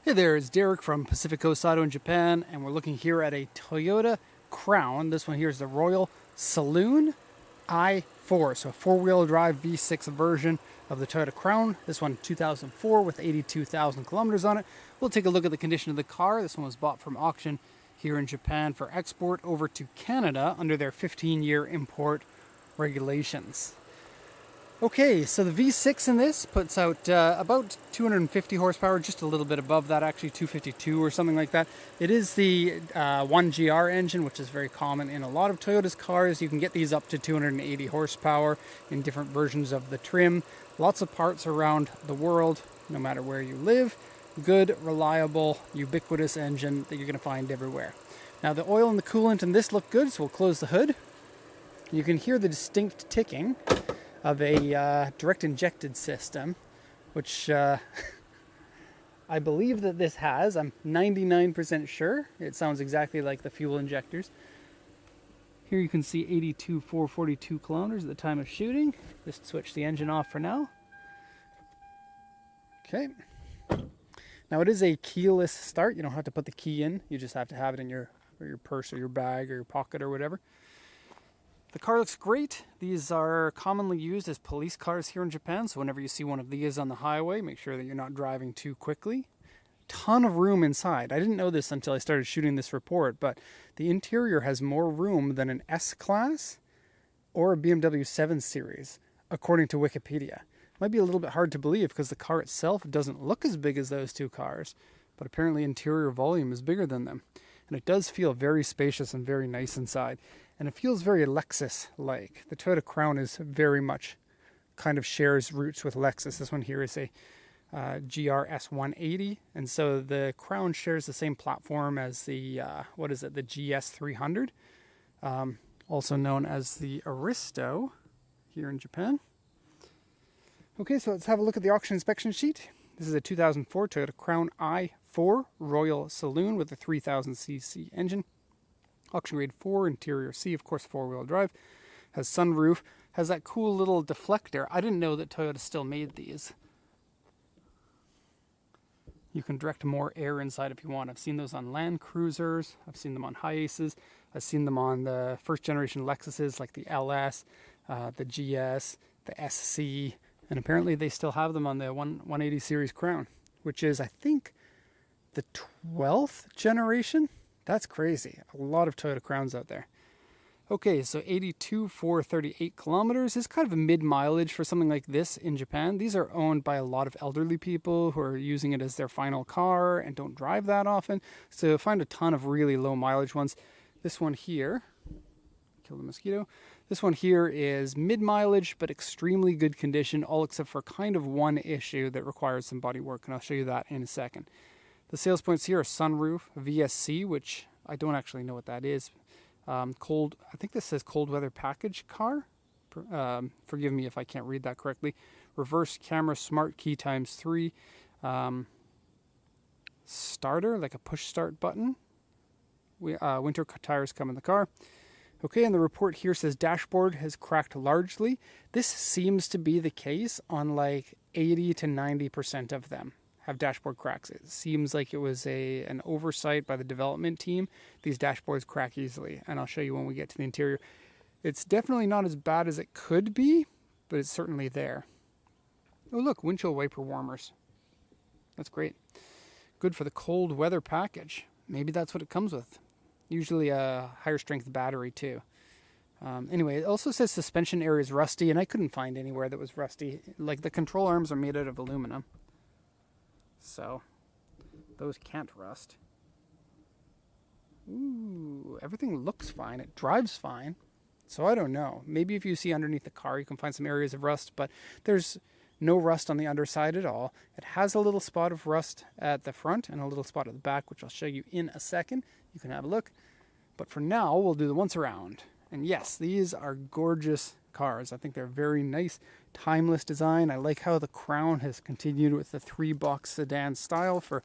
Hey there, it's Derek from Pacific Coast Auto in Japan, and we're looking here at a Toyota Crown. This one here is the Royal Saloon i4, so a four-wheel drive V6 version of the Toyota Crown. This one 2004 with 82,000 kilometers on it. We'll take a look at the condition of the car. This one was bought from auction here in Japan for export over to Canada under their 15-year import regulations. Okay, so the V6 in this puts out about 250 horsepower, just a little bit above that, actually 252 or something like that. It is the 1GR engine, which is very common in a lot of Toyota's cars. You can get these up to 280 horsepower in different versions of the trim. Lots of parts around the world, no matter where you live. Good, reliable, ubiquitous engine that you're going to find everywhere. Now the oil and the coolant in this look good, so we'll close the hood. You can hear the distinct ticking of a direct injected system, which I believe that this has. I'm 99% sure. It sounds exactly like the fuel injectors. Here you can see 82,442 kilometers at the time of shooting. Just switch the engine off for now. Okay. Now it is a keyless start. You don't have to put the key in. You just have to have it in your purse or your bag or your pocket or whatever. The car looks great. These are commonly used as police cars here in Japan, so whenever you see one of these on the highway, make sure that you're not driving too quickly. Ton of room inside. I didn't know this until I started shooting this report, but the interior has more room than an S-Class or a BMW 7 Series, according to Wikipedia. Might be a little bit hard to believe because the car itself doesn't look as big as those two cars, but apparently interior volume is bigger than them. And it does feel very spacious and very nice inside. And it feels very Lexus-like. The Toyota Crown is very much kind of shares roots with Lexus. This one here is a GRS 180. And so the Crown shares the same platform as the, the GS 300. Also known as the Aristo here in Japan. Okay, so let's have a look at the auction inspection sheet. This is a 2004 Toyota Crown i4 Royal Saloon with a 3000cc engine. Auction grade 4, interior C, of course, four-wheel drive. Has sunroof, has that cool little deflector. I didn't know that Toyota still made these. You can direct more air inside if you want. I've seen those on Land Cruisers. I've seen them on Hiaces. I've seen them on the first generation Lexuses like the LS, the GS, the SC, and apparently they still have them on the 180 series Crown, which is, I think, the 12th generation. That's crazy. A lot of Toyota Crowns out there. Okay, so 82,438 kilometers is kind of a mid-mileage for something like this in Japan. These are owned by a lot of elderly people who are using it as their final car and don't drive that often. So you'll find a ton of really low mileage ones. This one here, kill the mosquito. This one here is mid-mileage, but extremely good condition, all except for kind of one issue that requires some body work, and I'll show you that in a second. The sales points here are sunroof, VSC, which I don't actually know what that is. I think this says cold weather package car. Forgive me if I can't read that correctly. Reverse camera, smart key ×3. Starter, like a push start button. Winter tires come in the car. Okay, and the report here says dashboard has cracked largely. This seems to be the case on like 80 to 90% of them. Have dashboard cracks. It seems like it was an oversight by the development team. These dashboards crack easily, and I'll show you when we get to the interior. It's definitely not as bad as it could be, but it's certainly there. Oh look, windshield wiper warmers. That's great. Good for the cold weather package. Maybe that's what it comes with. Usually a higher strength battery too. Anyway, it also says suspension area is rusty, and I couldn't find anywhere that was rusty. Like the control arms are made out of aluminum. So, those can't rust. Ooh, everything looks fine. It drives fine. So I don't know. Maybe if you see underneath the car, you can find some areas of rust, but there's no rust on the underside at all. It has a little spot of rust at the front and a little spot at the back, which I'll show you in a second. You can have a look. But for now, we'll do the once around. And yes, these are gorgeous cars. I think they're very nice, timeless design. I like how the Crown has continued with the 3-box sedan style for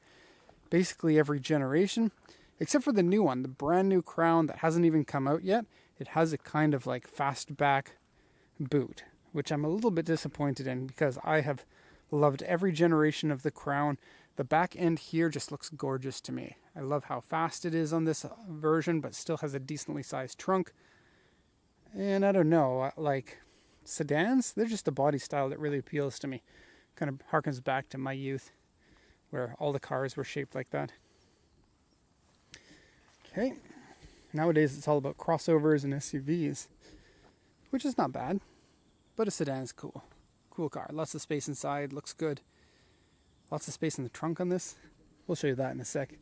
basically every generation, except for the new one, the brand new Crown that hasn't even come out yet. It has a kind of like fastback boot, which I'm a little bit disappointed in because I have loved every generation of the Crown. The back end here just looks gorgeous to me. I love how fast it is on this version, but still has a decently sized trunk. And I don't know, like sedans, they're just a body style that really appeals to me. Kind of harkens back to my youth, where all the cars were shaped like that. Okay, nowadays it's all about crossovers and SUVs, which is not bad, but a sedan is cool. Cool car, lots of space inside, looks good. Lots of space in the trunk on this. We'll show you that in a sec.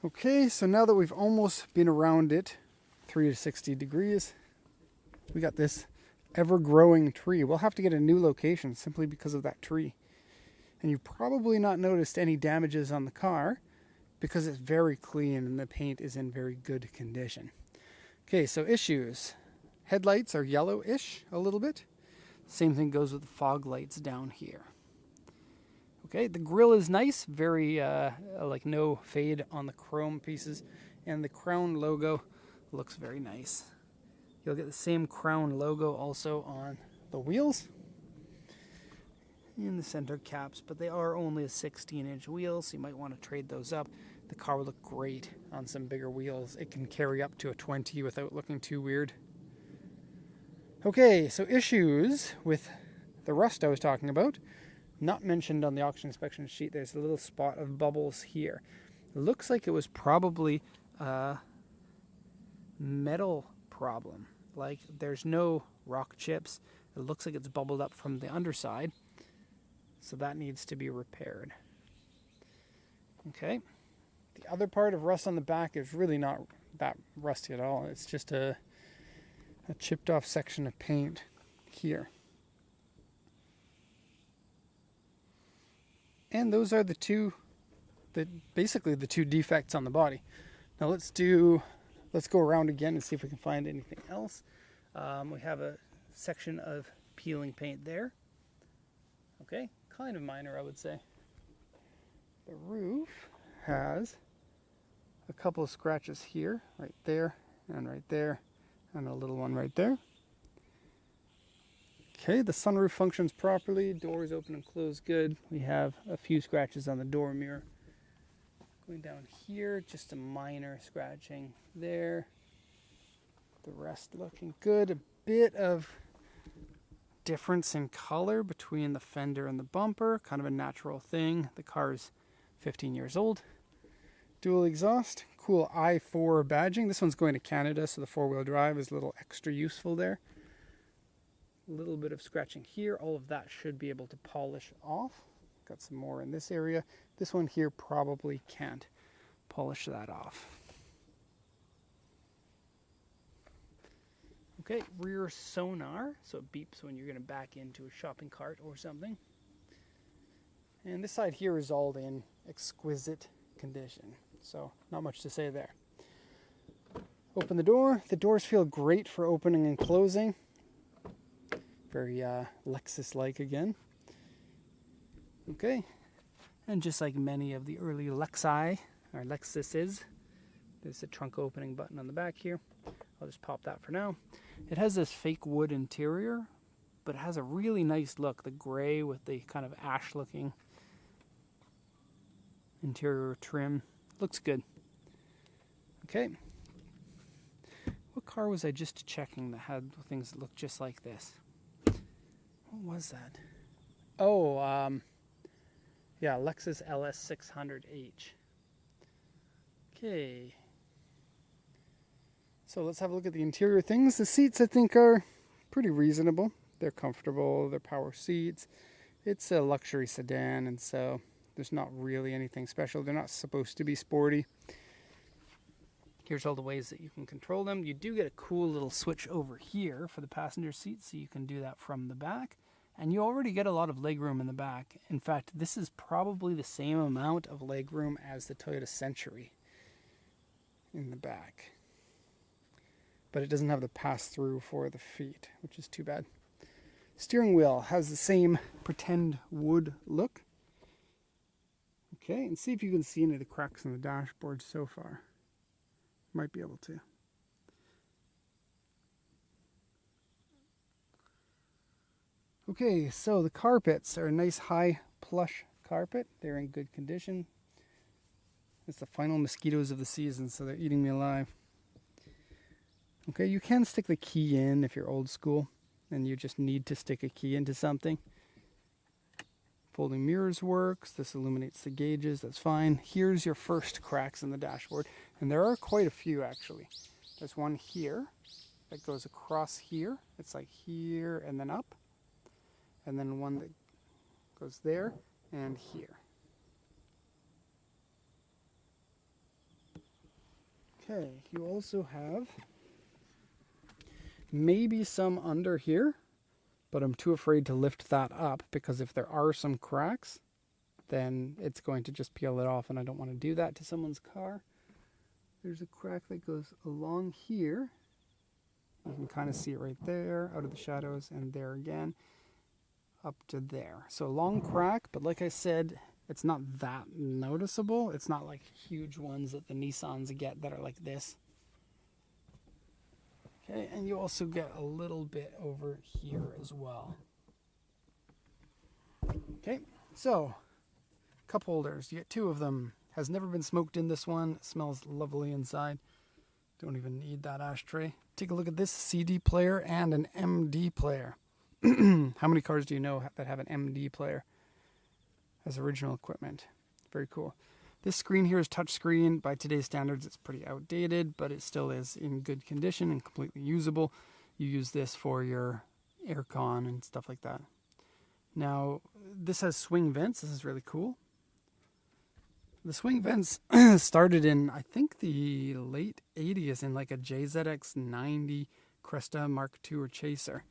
Okay, so now that we've almost been around it, 3 to 60 degrees, we got this ever-growing tree. We'll have to get a new location simply because of that tree. And you've probably not noticed any damages on the car because it's very clean and the paint is in very good condition. Okay, so issues. Headlights are yellowish a little bit. Same thing goes with the fog lights down here. Okay, the grille is nice, very like no fade on the chrome pieces, and the crown logo looks very nice. You'll get the same crown logo also on the wheels in the center caps, but they are only a 16-inch wheel, so you might want to trade those up. The car will look great on some bigger wheels. It can carry up to a 20 without looking too weird. Okay, so issues with the rust I was talking about. Not mentioned on the auction inspection sheet, there's a little spot of bubbles here. It looks like it was probably a metal problem. Like there's no rock chips. It looks like it's bubbled up from the underside. So that needs to be repaired. Okay. The other part of rust on the back is really not that rusty at all. It's just a chipped off section of paint here. And those are basically the two defects on the body. Now let's go around again and see if we can find anything else. We have a section of peeling paint there. Okay, kind of minor, I would say. The roof has a couple of scratches here, right there, and a little one right there. Okay, the sunroof functions properly, doors open and close good. We have a few scratches on the door mirror. Going down here, just a minor scratching there. The rest looking good. A bit of difference in color between the fender and the bumper, kind of a natural thing. The car's 15 years old. Dual exhaust, cool I-4 badging. This one's going to Canada, so the four-wheel drive is a little extra useful there. A little bit of scratching here. All of that should be able to polish off. Got some more in this area. This one here probably can't polish that off. Okay, rear sonar, so it beeps when you're going to back into a shopping cart or something. And this side here is all in exquisite condition, so not much to say there. Open the door. The doors feel great for opening and closing. Very Lexus-like again. Okay, and just like many of the early Lexuses, there's a trunk opening button on the back here. I'll just pop that for now. It has this fake wood interior, but it has a really nice look. The gray with the kind of ash-looking interior trim. Looks good. Okay. What car was I just checking that had things that looked just like this? What was that? Oh, yeah, Lexus LS600H. Okay. So let's have a look at the interior things. The seats, I think, are pretty reasonable. They're comfortable. They're power seats. It's a luxury sedan, and so there's not really anything special. They're not supposed to be sporty. Here's all the ways that you can control them. You do get a cool little switch over here for the passenger seat, so you can do that from the back. And you already get a lot of legroom in the back. In fact, this is probably the same amount of legroom as the Toyota Century in the back. But it doesn't have the pass-through for the feet, which is too bad. Steering wheel has the same pretend wood look. Okay, and see if you can see any of the cracks in the dashboard so far. Might be able to. Okay, so the carpets are a nice high plush carpet. They're in good condition. It's the final mosquitoes of the season, so they're eating me alive. Okay, you can stick the key in if you're old school and you just need to stick a key into something. Folding mirrors works. This illuminates the gauges. That's fine. Here's your first cracks in the dashboard. And there are quite a few, actually. There's one here that goes across here. It's like here and then up. And then one that goes there and here. Okay, you also have maybe some under here, but I'm too afraid to lift that up because if there are some cracks, then it's going to just peel it off, and I don't want to do that to someone's car. There's a crack that goes along here. You can kind of see it right there, out of the shadows, and there again, up to there. So a long crack, but like I said, it's not that noticeable. It's not like huge ones that the Nissans get that are like this. Okay, and you also get a little bit over here as well. Okay, so cup holders. You get 2 of them. Has never been smoked in this one. It smells lovely inside. Don't even need that ashtray. Take a look at this CD player and an MD player. How many cars do you know that have an MD player as original equipment? Very cool. This screen here is touchscreen. By today's standards, it's pretty outdated, but it still is in good condition and completely usable. You use this for your aircon and stuff like that. Now, this has swing vents. This is really cool. The swing vents started in, I think, the late 80s in like a JZX 90 Cresta Mark II or Chaser.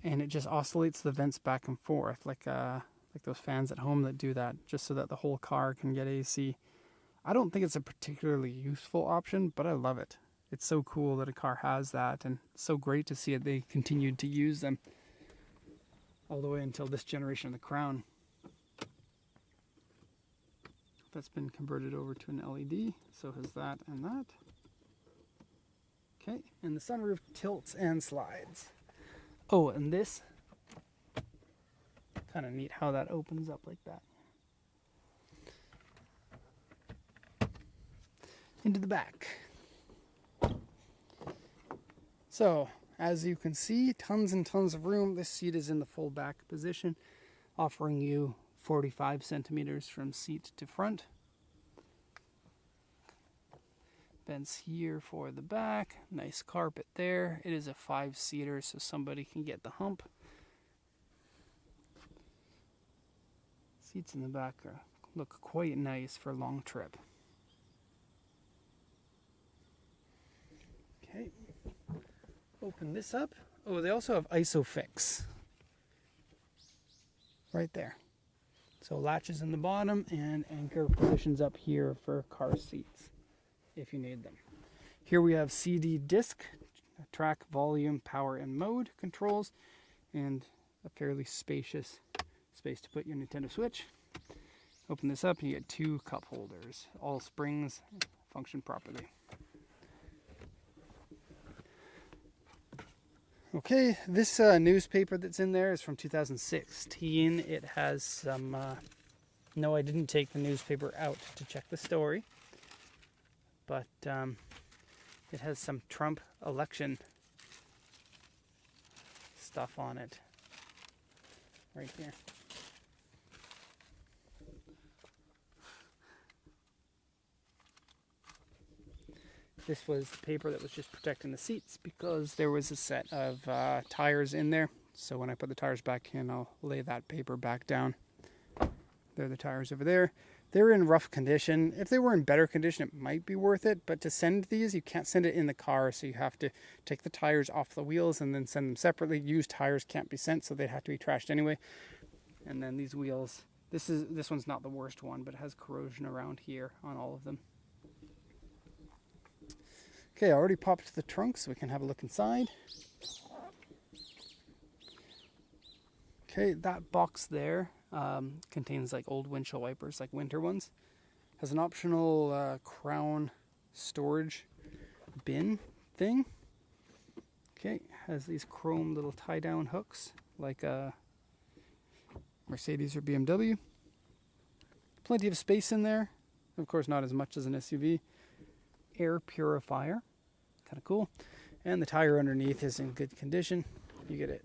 And it just oscillates the vents back and forth like those fans at home that do that, just so that the whole car can get AC. I don't think it's a particularly useful option, but I love it. It's so cool that a car has that, and it's so great to see it. They continued to use them all the way until this generation of the Crown. That's been converted over to an LED, so has that and that. Okay, and the sunroof tilts and slides. Oh, and this, kind of neat how that opens up like that. Into the back. So, as you can see, tons and tons of room. This seat is in the full back position, offering you 45 centimeters from seat to front. Vents here for the back. Nice carpet there. It is a 5-seater, so somebody can get the hump. Seats in the back look quite nice for a long trip. Okay. Open this up. Oh, they also have ISOFIX. Right there. So latches in the bottom and anchor positions up here for car seats if you need them. Here we have CD disc, track, volume, power, and mode controls, and a fairly spacious space to put your Nintendo Switch. Open this up and you get 2 cup holders. All springs function properly. Okay, this newspaper that's in there is from 2016. It has some, no, I didn't take the newspaper out to check the story, but it has some Trump election stuff on it right here. This was the paper that was just protecting the seats because there was a set of tires in there. So when I put the tires back in, I'll lay that paper back down. There are the tires over there. They're in rough condition. If they were in better condition, it might be worth it. But to send these, you can't send it in the car. So you have to take the tires off the wheels and then send them separately. Used tires can't be sent, so they'd have to be trashed anyway. And then these wheels, this one's not the worst one, but it has corrosion around here on all of them. Okay, I already popped the trunk so we can have a look inside. Okay, that box there contains like old windshield wipers, like winter ones. Has an optional crown storage bin thing. Okay, has these chrome little tie-down hooks like a Mercedes or BMW. Plenty of space in there. Of course, not as much as an SUV. Air purifier. Kind of cool. And the tire underneath is in good condition. You get it.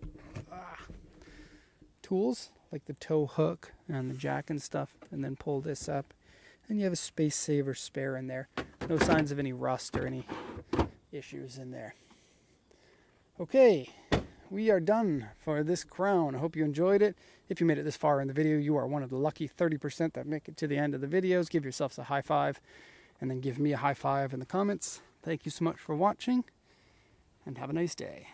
Tools like the tow hook and the jack and stuff, and then pull this up. And you have a space saver spare in there. No signs of any rust or any issues in there. Okay, we are done for this Crown. I hope you enjoyed it. If you made it this far in the video, you are one of the lucky 30% that make it to the end of the videos. Give yourselves a high five, and then give me a high five in the comments. Thank you so much for watching, and have a nice day.